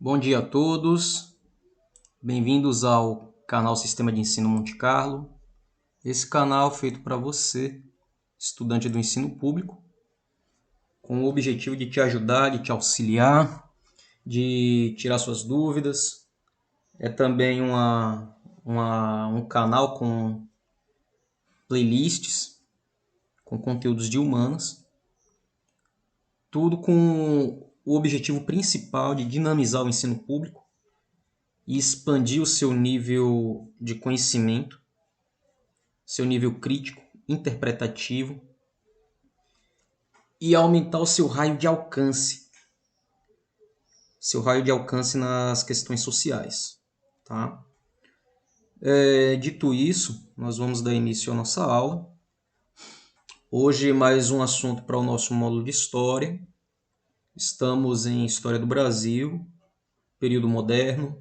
Bom dia a todos, bem-vindos ao canal Sistema de Ensino Monte Carlo. Esse canal é feito para você, estudante do ensino público, com o objetivo de te ajudar, de te auxiliar, de tirar suas dúvidas. É também um canal com playlists, com conteúdos de humanas, tudo com o objetivo principal de dinamizar o ensino público e expandir o seu nível de conhecimento, seu nível crítico, interpretativo e aumentar o seu raio de alcance, nas questões sociais, tá? Dito isso, nós vamos dar início à nossa aula. Hoje mais um assunto para o nosso módulo de História. Estamos em História do Brasil, período moderno.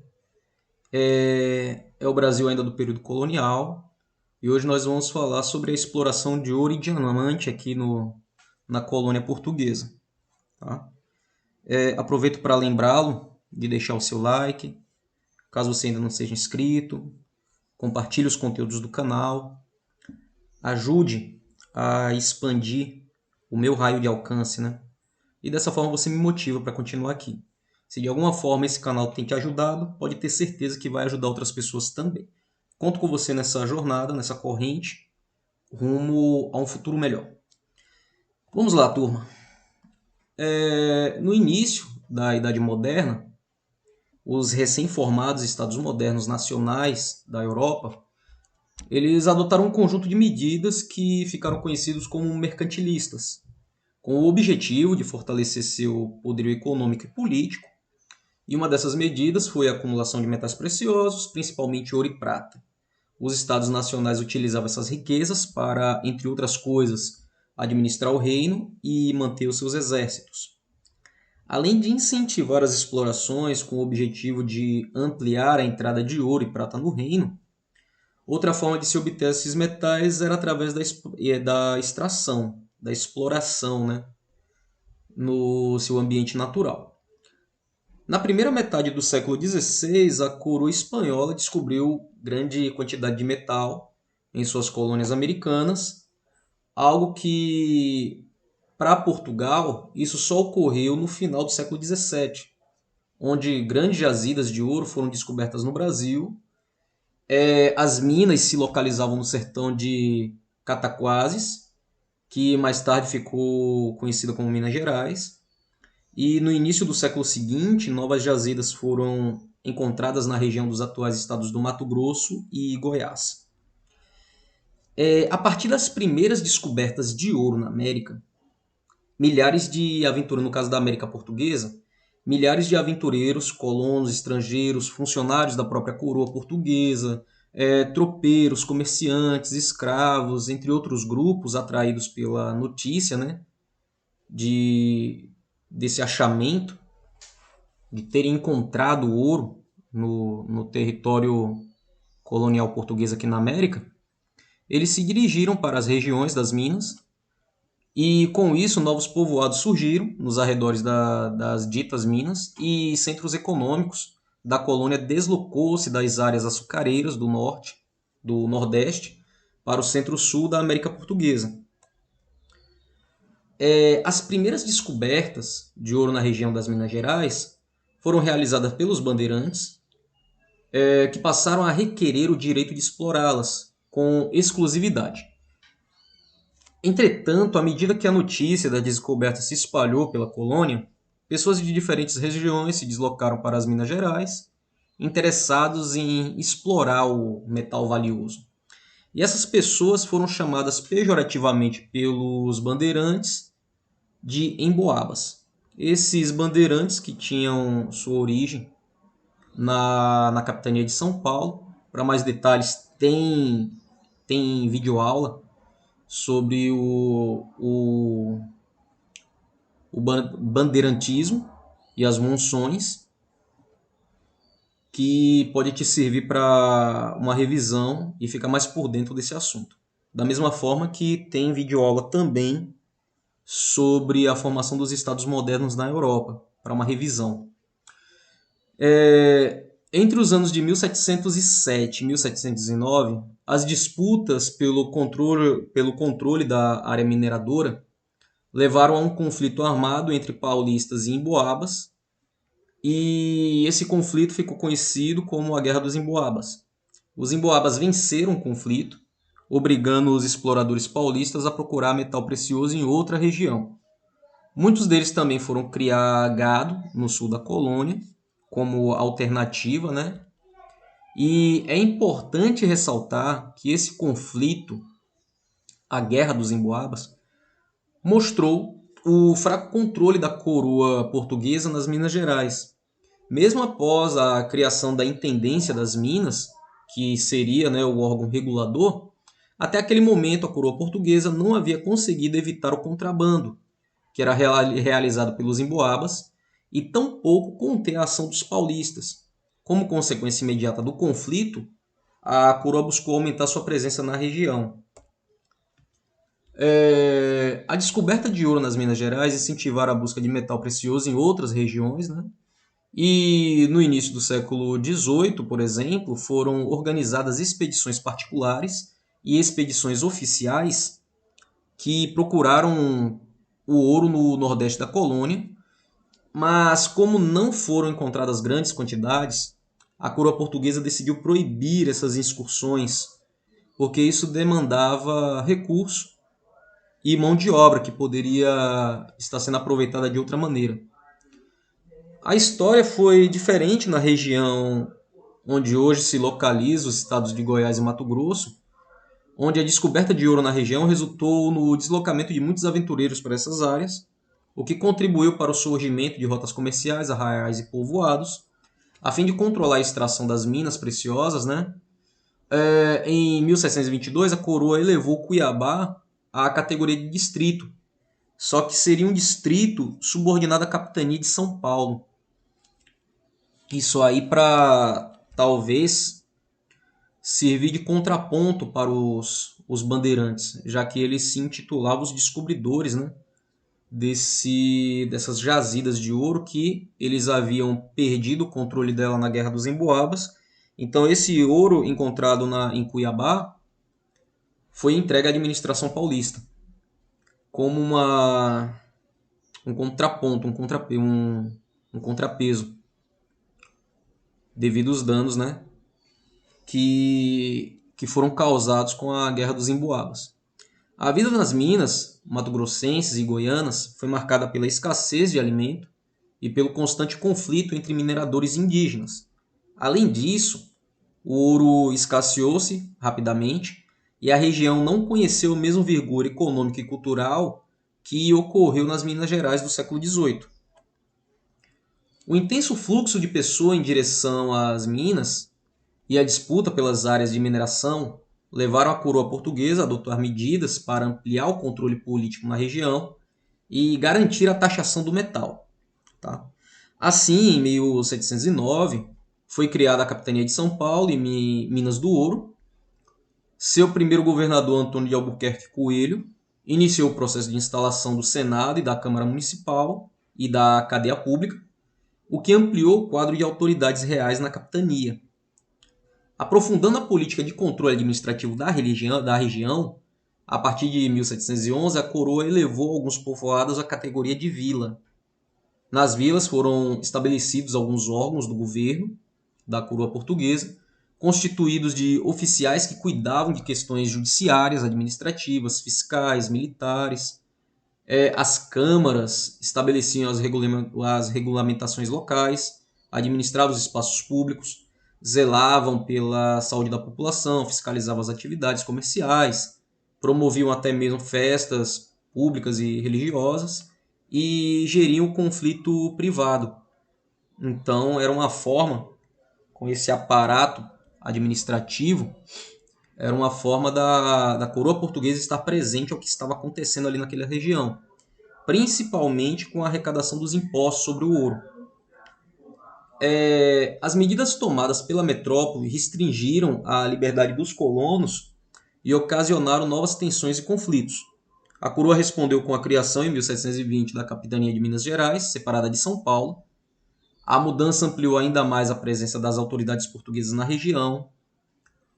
É o Brasil ainda do período colonial. E hoje nós vamos falar sobre a exploração de ouro e diamante aqui na colônia portuguesa. Tá? Aproveito para lembrá-lo de deixar o seu like, caso você ainda não seja inscrito, compartilhe os conteúdos do canal, ajude a expandir o meu raio de alcance, né? E dessa forma você me motiva para continuar aqui. Se de alguma forma esse canal tem te ajudado, pode ter certeza que vai ajudar outras pessoas também. Conto com você nessa jornada, nessa corrente, rumo a um futuro melhor. Vamos lá, turma. No início da Idade Moderna, os recém-formados Estados modernos nacionais da Europa, eles adotaram um conjunto de medidas que ficaram conhecidos como mercantilistas, com o objetivo de fortalecer seu poderio econômico e político. E uma dessas medidas foi a acumulação de metais preciosos, principalmente ouro e prata. Os estados nacionais utilizavam essas riquezas para, entre outras coisas, administrar o reino e manter os seus exércitos. Além de incentivar as explorações com o objetivo de ampliar a entrada de ouro e prata no reino, outra forma de se obter esses metais era através da extração, da exploração, né, no seu ambiente natural. Na primeira metade do século XVI, a coroa espanhola descobriu grande quantidade de metal em suas colônias americanas, algo que, para Portugal, isso só ocorreu no final do século XVII, onde grandes jazidas de ouro foram descobertas no Brasil. As minas se localizavam no sertão de Cataquases, que mais tarde ficou conhecida como Minas Gerais. E no início do século seguinte, novas jazidas foram encontradas na região dos atuais estados do Mato Grosso e Goiás. A partir das primeiras descobertas de ouro na América, milhares de aventureiros, no caso da América Portuguesa, milhares de aventureiros, colonos, estrangeiros, funcionários da própria coroa portuguesa, tropeiros, comerciantes, escravos, entre outros grupos atraídos pela notícia, né, desse achamento, de terem encontrado ouro no território colonial português aqui na América, eles se dirigiram para as regiões das minas e, com isso, novos povoados surgiram nos arredores das ditas minas e centros econômicos da colônia deslocou-se das áreas açucareiras do norte, do nordeste, para o centro-sul da América Portuguesa. As primeiras descobertas de ouro na região das Minas Gerais foram realizadas pelos bandeirantes, que passaram a requerer o direito de explorá-las com exclusividade. Entretanto, à medida que a notícia da descoberta se espalhou pela colônia, pessoas de diferentes regiões se deslocaram para as Minas Gerais, interessados em explorar o metal valioso. E essas pessoas foram chamadas pejorativamente pelos bandeirantes de emboabas. Esses bandeirantes, que tinham sua origem na capitania de São Paulo. Para mais detalhes, tem videoaula sobre o bandeirantismo e as monções, que pode te servir para uma revisão e ficar mais por dentro desse assunto. Da mesma forma que tem videoaula também sobre a formação dos estados modernos na Europa, para uma revisão. Entre os anos de 1707 e 1709, as disputas pelo controle da área mineradora levaram a um conflito armado entre paulistas e emboabas, e esse conflito ficou conhecido como a Guerra dos Emboabas. Os emboabas venceram o conflito, obrigando os exploradores paulistas a procurar metal precioso em outra região. Muitos deles também foram criar gado no sul da colônia, como alternativa, né? E é importante ressaltar que esse conflito, a Guerra dos Emboabas, mostrou o fraco controle da coroa portuguesa nas Minas Gerais. Mesmo após a criação da Intendência das Minas, que seria, né, o órgão regulador, até aquele momento a coroa portuguesa não havia conseguido evitar o contrabando, que era realizado pelos emboabas, e tampouco conter a ação dos paulistas. Como consequência imediata do conflito, a coroa buscou aumentar sua presença na região. A descoberta de ouro nas Minas Gerais incentivaram a busca de metal precioso em outras regiões, né? E no início do século XVIII, por exemplo, foram organizadas expedições particulares e expedições oficiais que procuraram o ouro no nordeste da colônia, mas como não foram encontradas grandes quantidades, a coroa portuguesa decidiu proibir essas excursões, porque isso demandava recurso e mão de obra que poderia estar sendo aproveitada de outra maneira. A história foi diferente na região onde hoje se localizam os estados de Goiás e Mato Grosso, onde a descoberta de ouro na região resultou no deslocamento de muitos aventureiros para essas áreas, o que contribuiu para o surgimento de rotas comerciais, arraiais e povoados, a fim de controlar a extração das minas preciosas, né? Em 1722, a coroa elevou Cuiabá à categoria de distrito, só que seria um distrito subordinado à capitania de São Paulo. Isso aí para talvez servir de contraponto para os bandeirantes, já que eles se intitulavam os descobridores, né, dessas jazidas de ouro que eles haviam perdido o controle dela na Guerra dos Emboabas. Então esse ouro encontrado em Cuiabá foi entregue à administração paulista como um contraponto, um contrapeso devido aos danos, né, que foram causados com a Guerra dos Emboabas. A vida nas minas mato-grossenses e goianas foi marcada pela escassez de alimento e pelo constante conflito entre mineradores indígenas. Além disso, o ouro escasseou-se rapidamente e a região não conheceu o mesmo vigor econômico e cultural que ocorreu nas Minas Gerais do século XVIII. O intenso fluxo de pessoas em direção às minas e a disputa pelas áreas de mineração levaram a coroa portuguesa a adotar medidas para ampliar o controle político na região e garantir a taxação do metal. Tá? Assim, em 1709, foi criada a Capitania de São Paulo e Minas do Ouro. Seu primeiro governador, Antônio de Albuquerque Coelho, iniciou o processo de instalação do Senado e da Câmara Municipal e da cadeia pública, o que ampliou o quadro de autoridades reais na capitania. Aprofundando a política de controle administrativo da região, a partir de 1711, a coroa elevou alguns povoados à categoria de vila. Nas vilas foram estabelecidos alguns órgãos do governo da coroa portuguesa, constituídos de oficiais que cuidavam de questões judiciárias, administrativas, fiscais, militares. As câmaras estabeleciam as regulamentações locais, administravam os espaços públicos, zelavam pela saúde da população, fiscalizavam as atividades comerciais, promoviam até mesmo festas públicas e religiosas e geriam o conflito privado. Então, era uma forma, com esse aparato administrativo, era uma forma da coroa portuguesa estar presente ao que estava acontecendo ali naquela região, principalmente com a arrecadação dos impostos sobre o ouro. As medidas tomadas pela metrópole restringiram a liberdade dos colonos e ocasionaram novas tensões e conflitos. A coroa respondeu com a criação, em 1720, da Capitania de Minas Gerais, separada de São Paulo, A mudança ampliou ainda mais a presença das autoridades portuguesas na região.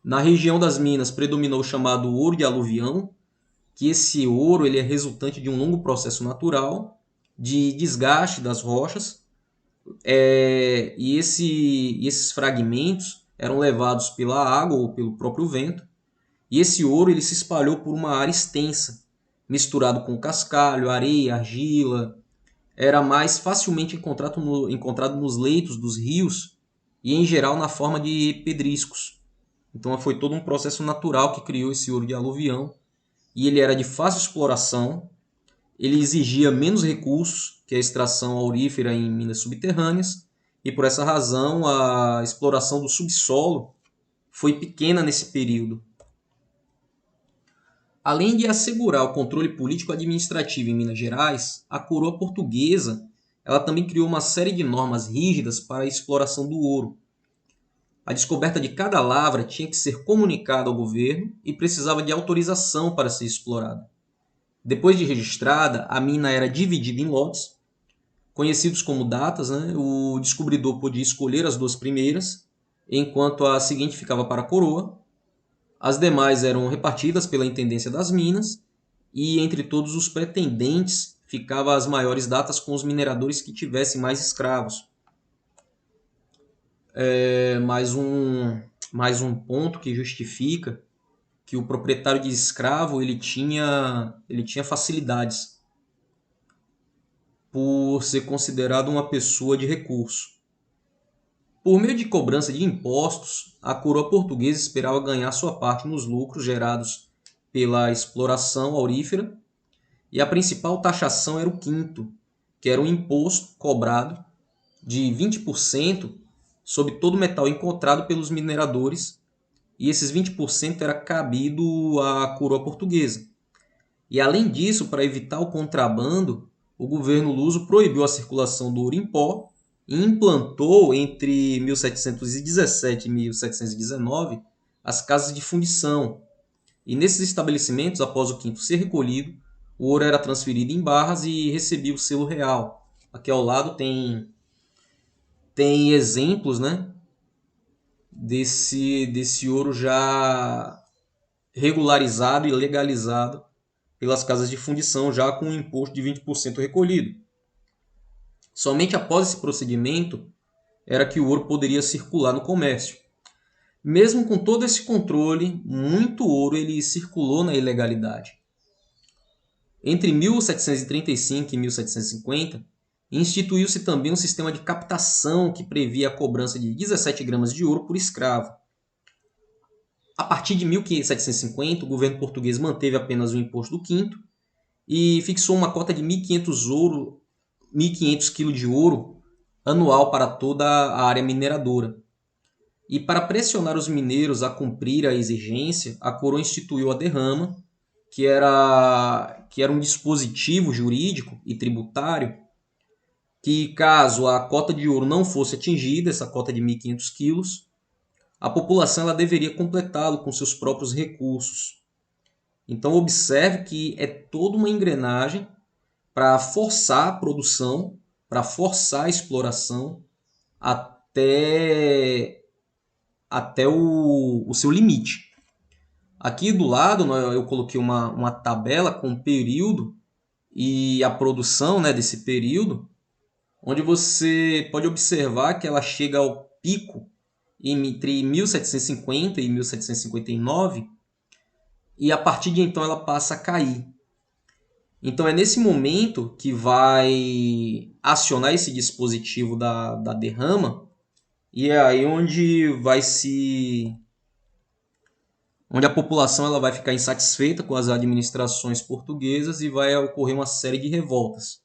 Na região das minas predominou o chamado ouro de aluvião, que esse ouro ele é resultante de um longo processo natural de desgaste das rochas, e esses fragmentos eram levados pela água ou pelo próprio vento, e esse ouro ele se espalhou por uma área extensa, misturado com cascalho, areia, argila. Era mais facilmente encontrado nos leitos dos rios e, em geral, na forma de pedriscos. Então foi todo um processo natural que criou esse ouro de aluvião, e ele era de fácil exploração, ele exigia menos recursos que a extração aurífera em minas subterrâneas, e por essa razão a exploração do subsolo foi pequena nesse período. Além de assegurar o controle político-administrativo em Minas Gerais, a coroa portuguesa ela também criou uma série de normas rígidas para a exploração do ouro. A descoberta de cada lavra tinha que ser comunicada ao governo e precisava de autorização para ser explorada. Depois de registrada, a mina era dividida em lotes, conhecidos como datas, né? O descobridor podia escolher as duas primeiras, enquanto a seguinte ficava para a coroa. As demais eram repartidas pela intendência das minas, e entre todos os pretendentes ficavam as maiores datas com os mineradores que tivessem mais escravos. Mais um ponto que justifica que o proprietário de escravo ele tinha facilidades por ser considerado uma pessoa de recurso. Por meio de cobrança de impostos, a coroa portuguesa esperava ganhar sua parte nos lucros gerados pela exploração aurífera, e a principal taxação era o quinto, que era um imposto cobrado de 20% sobre todo o metal encontrado pelos mineradores, e esses 20% era cabido à coroa portuguesa. E além disso, para evitar o contrabando, o governo luso proibiu a circulação do ouro em pó e implantou entre 1717 e 1719 as casas de fundição. E nesses estabelecimentos, após o quinto ser recolhido, o ouro era transferido em barras e recebia o selo real. Aqui ao lado tem exemplos, né, desse ouro já regularizado e legalizado pelas casas de fundição, já com um imposto de 20% recolhido. Somente após esse procedimento era que o ouro poderia circular no comércio. Mesmo com todo esse controle, muito ouro ele circulou na ilegalidade. Entre 1735 e 1750, instituiu-se também um sistema de captação que previa a cobrança de 17 gramas de ouro por escravo. A partir de 1750, o governo português manteve apenas o imposto do quinto e fixou uma cota de 1.500 kg de ouro anual para toda a área mineradora. E para pressionar os mineiros a cumprir a exigência, a coroa instituiu a derrama, que era um dispositivo jurídico e tributário que, caso a cota de ouro não fosse atingida, essa cota de 1.500 quilos, a população ela deveria completá-lo com seus próprios recursos. Então observe que é toda uma engrenagem para forçar a produção, para forçar a exploração até o seu limite. Aqui do lado eu coloquei uma tabela com o período e a produção, né, desse período, onde você pode observar que ela chega ao pico entre 1750 e 1759, e a partir de então ela passa a cair. Então é nesse momento que vai acionar esse dispositivo da derrama, e é aí onde onde a população ela vai ficar insatisfeita com as administrações portuguesas e vai ocorrer uma série de revoltas.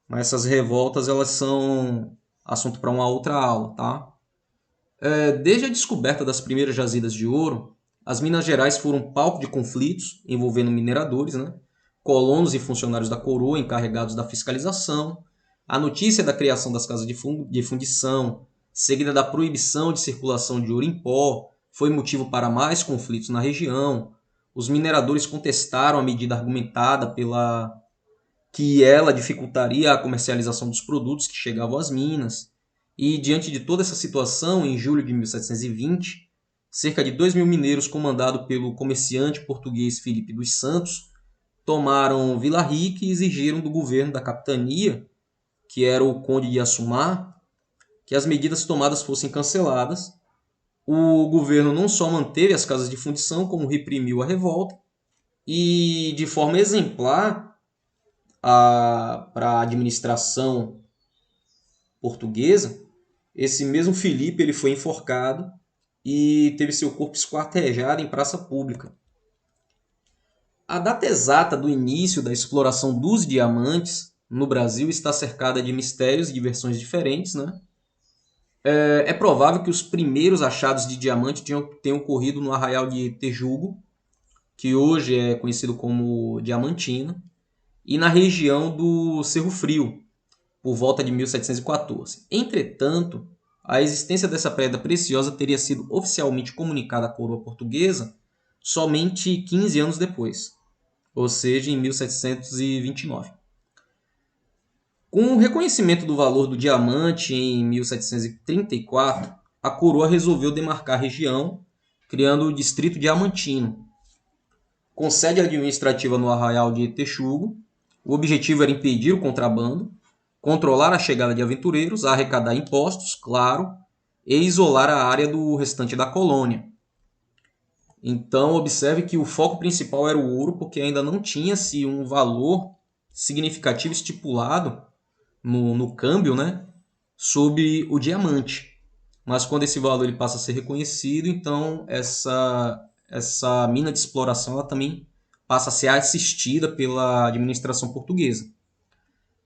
Mas essas revoltas elas são assunto para uma outra aula, tá? Desde a descoberta das primeiras jazidas de ouro, as Minas Gerais foram palco de conflitos envolvendo mineradores, né? Colonos e funcionários da coroa encarregados da fiscalização. A notícia da criação das casas de fundição, seguida da proibição de circulação de ouro em pó, foi motivo para mais conflitos na região. Os mineradores contestaram a medida argumentada que ela dificultaria a comercialização dos produtos que chegavam às minas. E diante de toda essa situação, em julho de 1720, cerca de 2.000 mineiros, comandados pelo comerciante português Felipe dos Santos, tomaram Vila Rica e exigiram do governo da capitania, que era o conde de Assumar, que as medidas tomadas fossem canceladas. O governo não só manteve as casas de fundição, como reprimiu a revolta e, de forma exemplar, para a administração portuguesa, esse mesmo Filipe ele foi enforcado e teve seu corpo esquartejado em praça pública. A data exata do início da exploração dos diamantes no Brasil está cercada de mistérios e de versões diferentes, né? É provável que os primeiros achados de diamante tenham ocorrido no arraial de Tejugo, que hoje é conhecido como Diamantina, e na região do Cerro Frio, por volta de 1714. Entretanto, a existência dessa pedra preciosa teria sido oficialmente comunicada à coroa portuguesa somente 15 anos depois, ou seja, em 1729. Com o reconhecimento do valor do diamante em 1734, a coroa resolveu demarcar a região, criando o Distrito Diamantino, com sede administrativa no arraial de Texugo. O objetivo era impedir o contrabando, controlar a chegada de aventureiros, arrecadar impostos, claro, e isolar a área do restante da colônia. Então, observe que o foco principal era o ouro, porque ainda não tinha-se um valor significativo estipulado no câmbio, né, sobre o diamante. Mas quando esse valor ele passa a ser reconhecido, então essa mina de exploração ela também passa a ser assistida pela administração portuguesa.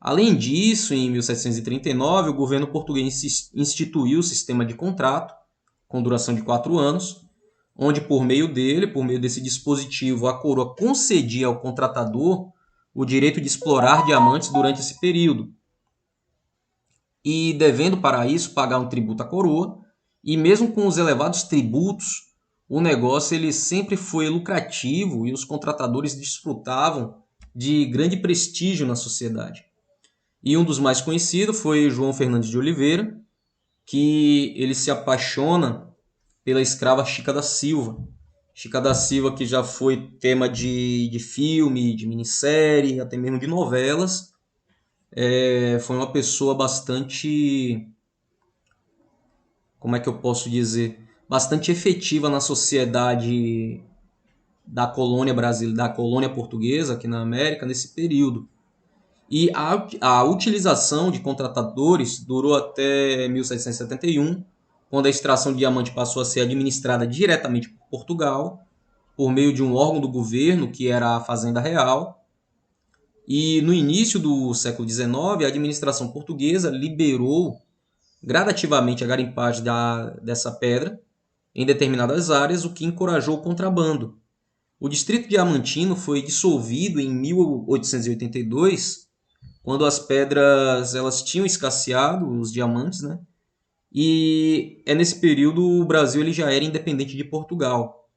Além disso, em 1739, o governo português instituiu o sistema de contrato, com duração de 4 anos, onde por meio desse dispositivo, a coroa concedia ao contratador o direito de explorar diamantes durante esse período, e devendo para isso pagar um tributo à coroa, e mesmo com os elevados tributos, o negócio ele sempre foi lucrativo e os contratadores desfrutavam de grande prestígio na sociedade. E um dos mais conhecidos foi João Fernandes de Oliveira, que ele se apaixona pela escrava Chica da Silva. Chica da Silva que já foi tema de filme, de minissérie, até mesmo de novelas. Foi uma pessoa bastante, como é que eu posso dizer, bastante efetiva na sociedade da colônia brasileira, da colônia portuguesa aqui na América nesse período. E a utilização de contratadores durou até 1771, quando a extração de diamante passou a ser administrada diretamente por Portugal, por meio de um órgão do governo, que era a Fazenda Real. E no início do século XIX, a administração portuguesa liberou gradativamente a garimpagem dessa pedra em determinadas áreas, o que encorajou o contrabando. O Distrito Diamantino foi dissolvido em 1882, quando as pedras elas tinham escasseado, os diamantes, né? E nesse período o Brasil ele já era independente de Portugal.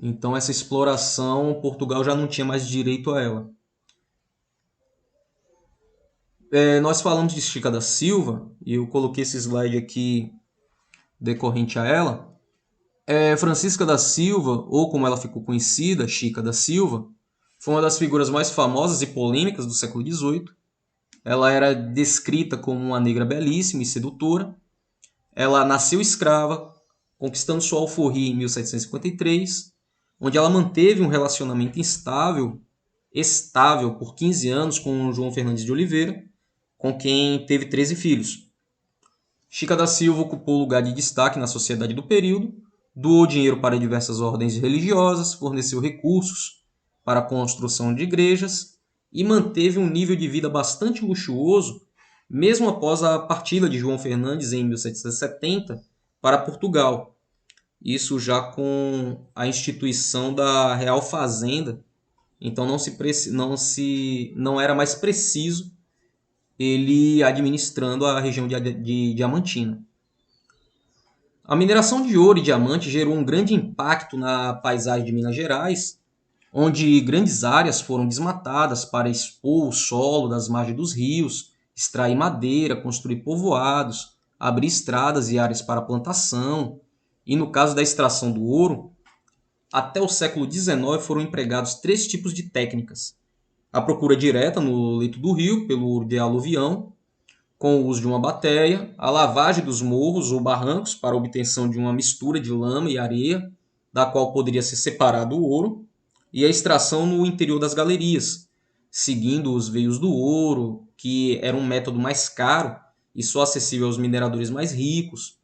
Então essa exploração, Portugal já não tinha mais direito a ela. Nós falamos de Chica da Silva, e eu coloquei esse slide aqui decorrente a ela. Francisca da Silva, ou como ela ficou conhecida, Chica da Silva, foi uma das figuras mais famosas e polêmicas do século XVIII. Ela era descrita como uma negra belíssima e sedutora. Ela nasceu escrava, conquistando sua alforria em 1753, onde ela manteve um relacionamento estável por 15 anos com João Fernandes de Oliveira, com quem teve 13 filhos. Chica da Silva ocupou lugar de destaque na sociedade do período, doou dinheiro para diversas ordens religiosas, forneceu recursos para a construção de igrejas e manteve um nível de vida bastante luxuoso, mesmo após a partida de João Fernandes em 1770 para Portugal. Isso já com a instituição da Real Fazenda, então não era mais preciso ele administrando a região de Diamantina. A mineração de ouro e diamante gerou um grande impacto na paisagem de Minas Gerais, onde grandes áreas foram desmatadas para expor o solo das margens dos rios, extrair madeira, construir povoados, abrir estradas e áreas para plantação. E no caso da extração do ouro, até o século XIX foram empregados 3 tipos de técnicas: a procura direta no leito do rio pelo ouro de aluvião, com o uso de uma bateia, a lavagem dos morros ou barrancos para a obtenção de uma mistura de lama e areia, da qual poderia ser separado o ouro, e a extração no interior das galerias, seguindo os veios do ouro, que era um método mais caro e só acessível aos mineradores mais ricos.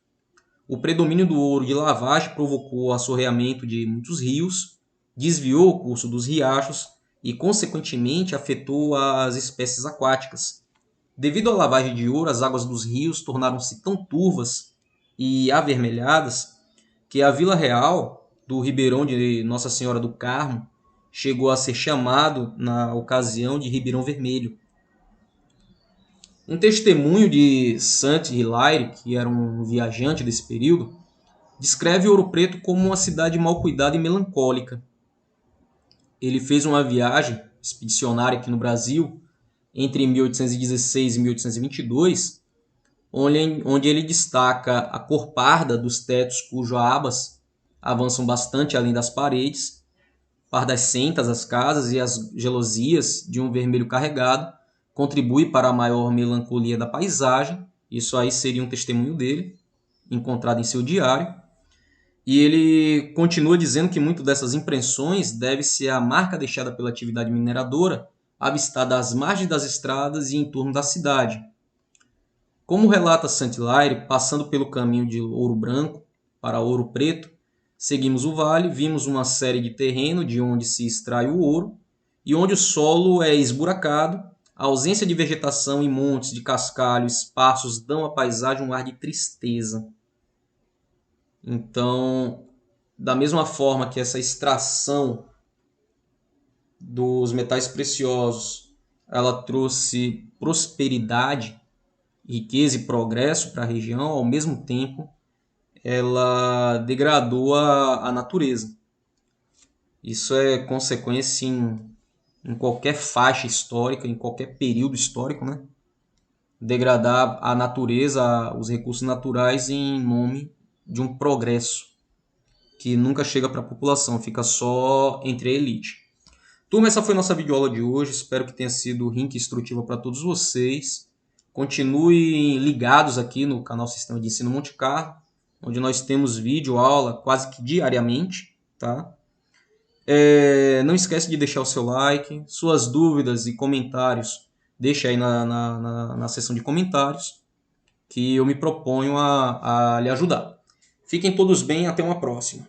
O predomínio do ouro de lavagem provocou o assoreamento de muitos rios, desviou o curso dos riachos e, consequentemente, afetou as espécies aquáticas. Devido à lavagem de ouro, as águas dos rios tornaram-se tão turvas e avermelhadas que a Vila Real do Ribeirão de Nossa Senhora do Carmo chegou a ser chamado, na ocasião, de Ribeirão Vermelho. Um testemunho de Saint-Hilaire, que era um viajante desse período, descreve Ouro Preto como uma cidade mal cuidada e melancólica. Ele fez uma viagem expedicionária aqui no Brasil entre 1816 e 1822, onde ele destaca a cor parda dos tetos cujas abas avançam bastante além das paredes, pardacentas as casas e as gelosias de um vermelho carregado contribui para a maior melancolia da paisagem. Isso aí seria um testemunho dele, encontrado em seu diário. E ele continua dizendo que muito dessas impressões deve-se à marca deixada pela atividade mineradora avistada às margens das estradas e em torno da cidade. Como relata Saint-Hilaire, passando pelo caminho de Ouro Branco para Ouro Preto, seguimos o vale, vimos uma série de terreno de onde se extrai o ouro e onde o solo é esburacado, a ausência de vegetação e montes de cascalho esparsos dão à paisagem um ar de tristeza. Então, da mesma forma que essa extração dos metais preciosos ela trouxe prosperidade, riqueza e progresso para a região, ao mesmo tempo ela degradou a natureza. Isso é consequência em qualquer faixa histórica, em qualquer período histórico, né? Degradar a natureza, os recursos naturais em nome de um progresso que nunca chega para a população, fica só entre a elite. Turma, essa foi nossa videoaula de hoje, espero que tenha sido rica e instrutiva para todos vocês. Continuem ligados aqui no canal Sistema de Ensino Monte Carlo, onde nós temos vídeo aula quase que diariamente, tá? Não esquece de deixar o seu like, suas dúvidas e comentários, deixa aí na seção de comentários, que eu me proponho a lhe ajudar. Fiquem todos bem, até uma próxima.